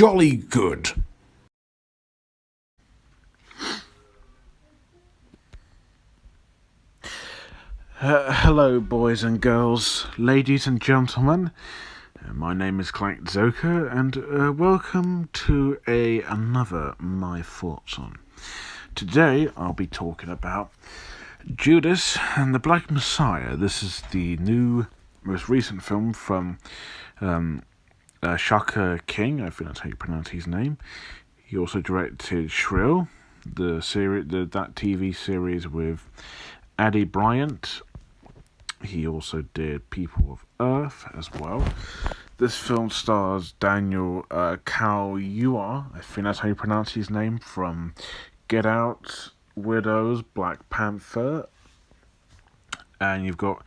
jolly good. Hello, boys and girls, ladies and gentlemen. My name is Clank Zoka, and welcome to another My Thoughts On. Today, I'll be talking about Judas and the Black Messiah. This is the new, most recent film from Shaka King. I think that's how you pronounce his name. He also directed Shrill, the series, that TV series with Addie Bryant. He also did People of Earth as well. This film stars Daniel Kaluuya, I think that's how you pronounce his name, from Get Out, Widows, Black Panther. And you've got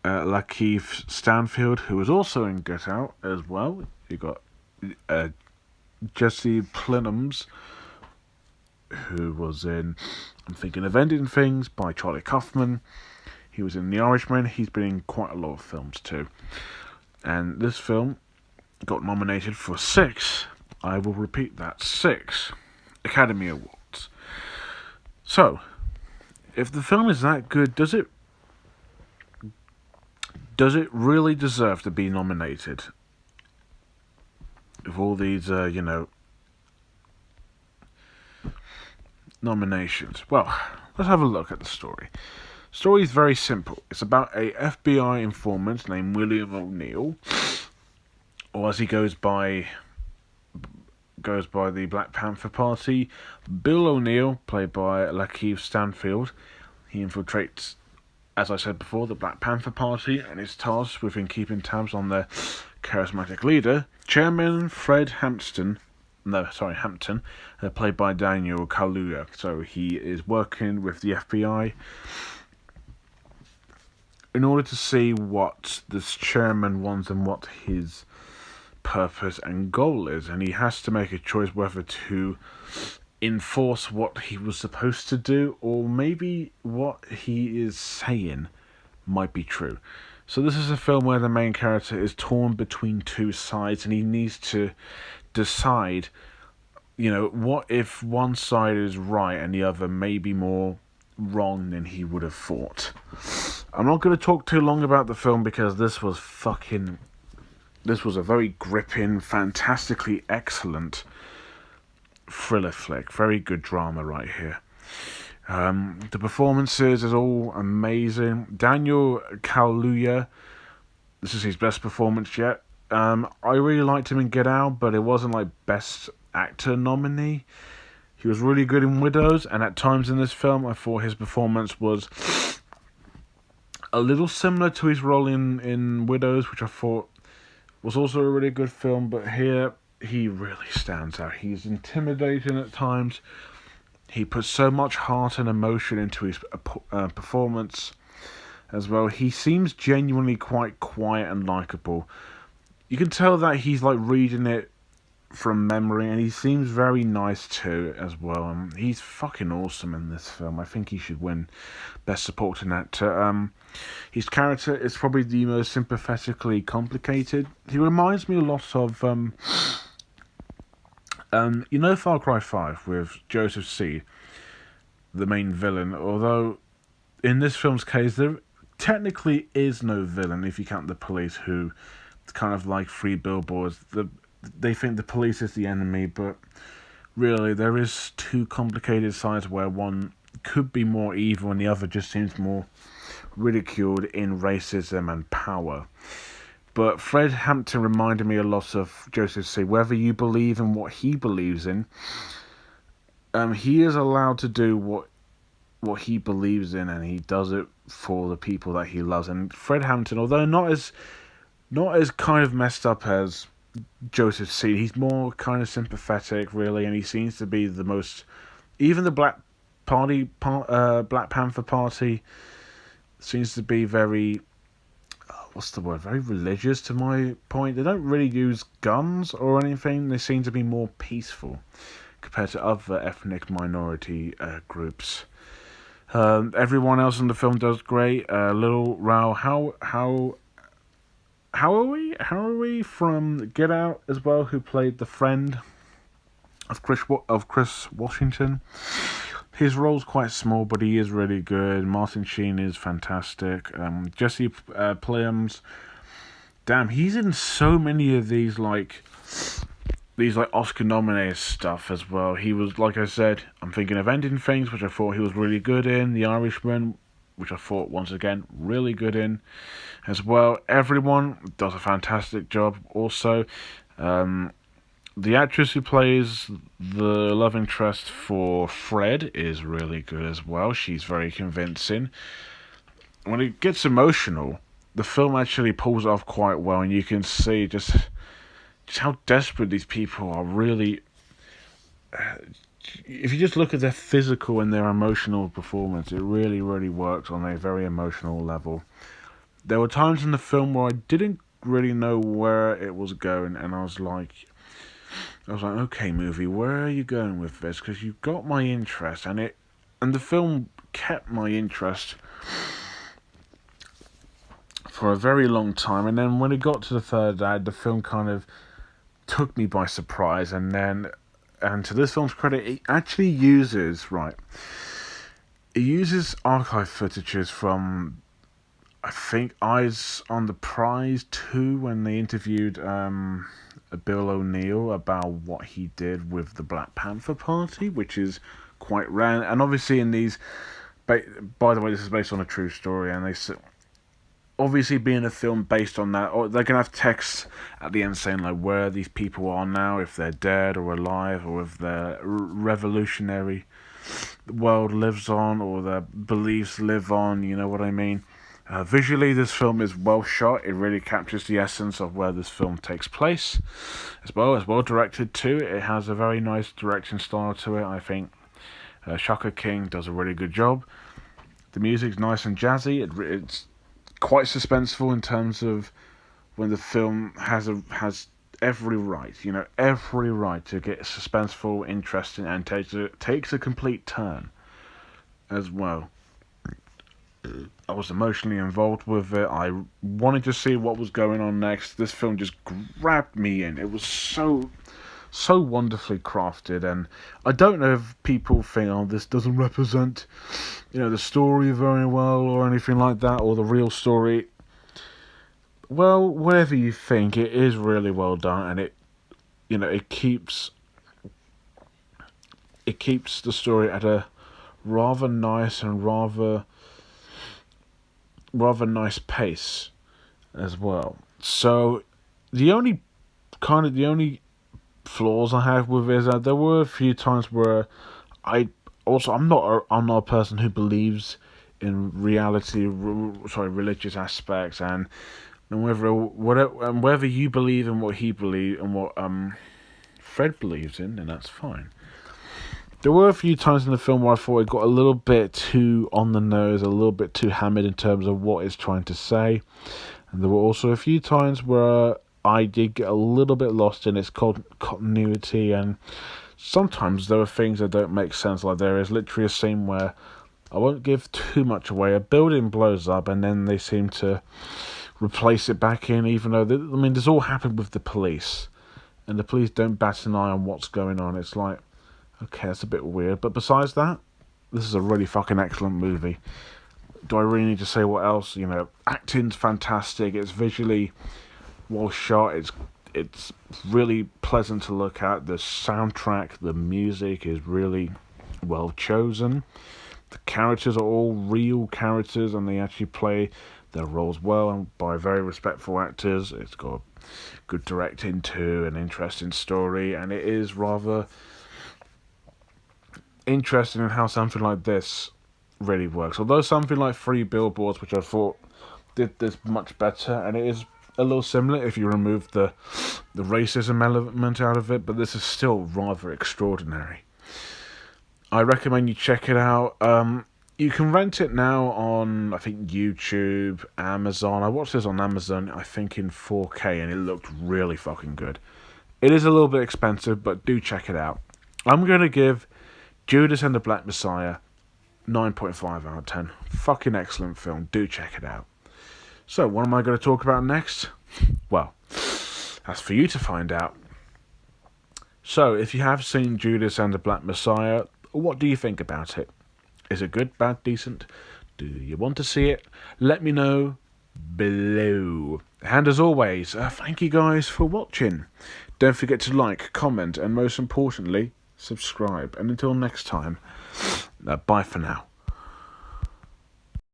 Lakeith Stanfield, who was also in Get Out as well. You've got Jesse Plemons, who was in I'm Thinking of Ending Things by Charlie Kaufman. He was in The Irishman. He's been in quite a lot of films too. And this film got nominated for 6, I will repeat that, 6 Academy Awards. So, if the film is that good, does it really deserve to be nominated? With all these, nominations. Well, let's have a look at the story. The story is very simple. It's about a FBI informant named William O'Neill, or as he goes by the Black Panther Party, Bill O'Neill, played by Lakeith Stanfield. He infiltrates, as I said before, the Black Panther Party, and is tasked with keeping tabs on their charismatic leader, Chairman Fred Tampton, played by Daniel Kaluuya. So he is working with the FBI in order to see what this chairman wants and what his purpose and goal is, and he has to make a choice whether to enforce what he was supposed to do, or maybe what he is saying might be true. So this is a film where the main character is torn between two sides, and he needs to decide, what if one side is right and the other may be more wrong than he would have thought. I'm not going to talk too long about the film because this was a very gripping, fantastically excellent thriller flick. Very good drama right here. The performances is all amazing. Daniel Kaluuya, this is his best performance yet. I really liked him in Get Out, but it wasn't like Best Actor nominee. He was really good in Widows, and at times in this film, I thought his performance was a little similar to his role in Widows, which I thought was also a really good film, but here he really stands out. He's intimidating at times. He puts so much heart and emotion into his performance as well. He seems genuinely quite quiet and likable. You can tell that he's like reading it from memory, and he seems very nice too as well. He's fucking awesome in this film. I think he should win Best Supporting Actor. His character is probably the most sympathetically complicated. He reminds me a lot of Far Cry 5 with Joseph Seed, the main villain, although in this film's case there technically is no villain if you count the police, who kind of like Three Billboards. They think the police is the enemy, but really there is two complicated sides where one could be more evil and the other just seems more ridiculed in racism and power. But Fred Hampton reminded me a lot of Joseph C. Whether you believe in what he believes in, he is allowed to do what he believes in, and he does it for the people that he loves. And Fred Hampton, although not as kind of messed up as Joseph C., he's more kind of sympathetic, really, and he seems to be the most. Even the Black Panther Party seems to be very. What's the word? Very religious, to my point. They don't really use guns or anything. They seem to be more peaceful compared to other ethnic minority groups. Everyone else in the film does great. Little Rao, how Howie from Get Out as well, who played the friend of Chris Washington. His role's quite small, but he is really good. Martin Sheen is fantastic. Jesse Plemons, damn, he's in so many of these Oscar nominated stuff as well. He was, like I said, I'm thinking of Ending Things, which I thought he was really good in. The Irishman, which I thought once again really good in as well. Everyone does a fantastic job. Also, the actress who plays the love interest for Fred is really good as well. She's very convincing. When it gets emotional, the film actually pulls it off quite well, and you can see just how desperate these people are. Really, if you just look at their physical and their emotional performance, it really, really works on a very emotional level. There were times in the film where I didn't really know where it was going, and I was like, okay, movie, where are you going with this? Because you got my interest, and the film kept my interest for a very long time. And then when it got to the third act, the film kind of took me by surprise. And to this film's credit, it actually uses archive footages from, I think, Eyes on the Prize 2, when they interviewed Bill O'Neill about what he did with the Black Panther Party, which is quite rare. And obviously in these, by the way, this is based on a true story, and obviously being a film based on that, or they're going to have text at the end saying like where these people are now, if they're dead or alive, or if their revolutionary world lives on, or their beliefs live on, you know what I mean? Visually, this film is well shot. It really captures the essence of where this film takes place. As well directed too. It has a very nice direction style to it, I think. Shaka King does a really good job. The music's nice and jazzy. It's quite suspenseful in terms of when the film has every right to get suspenseful, interesting, and takes a complete turn as well. I was emotionally involved with it. I wanted to see what was going on next. This film just grabbed me in. It was so wonderfully crafted, and I don't know if people think, this doesn't represent, the story very well or anything like that, or the real story. Well, whatever you think, it is really well done, and it keeps the story at a rather nice and rather nice pace as well. So the only flaws I have with it is that there were a few times where I'm not a person who believes in religious aspects, and whether you believe in what he believes and what Fred believes in, then that's fine. There were a few times in the film where I thought it got a little bit too on the nose, a little bit too hammered in terms of what it's trying to say. And there were also a few times where I did get a little bit lost in its continuity, and sometimes there are things that don't make sense. Like there is literally a scene where, I won't give too much away, a building blows up and then they seem to replace it back in, even though, this all happened with the police, and the police don't bat an eye on what's going on. It's like, okay, that's a bit weird. But besides that, this is a really fucking excellent movie. Do I really need to say what else? Acting's fantastic. It's visually well shot. It's really pleasant to look at. The soundtrack, the music is really well chosen. The characters are all real characters, and they actually play their roles well, and by very respectful actors. It's got good directing too, an interesting story, and it is rather interesting in how something like this really works. Although something like Three Billboards, which I thought did this much better, and it is a little similar if you remove the racism element out of it, but this is still rather extraordinary. I recommend you check it out. You can rent it now on, I think, YouTube, Amazon. I watched this on Amazon, I think in 4K, and it looked really fucking good. It is a little bit expensive, but do check it out. I'm going to give Judas and the Black Messiah 9.5 out of 10. Fucking excellent film. Do check it out. So, what am I going to talk about next? Well, that's for you to find out. So, if you have seen Judas and the Black Messiah, what do you think about it? Is it good, bad, decent? Do you want to see it? Let me know below. And as always, thank you guys for watching. Don't forget to like, comment, and most importantly, subscribe. And until next time, bye for now.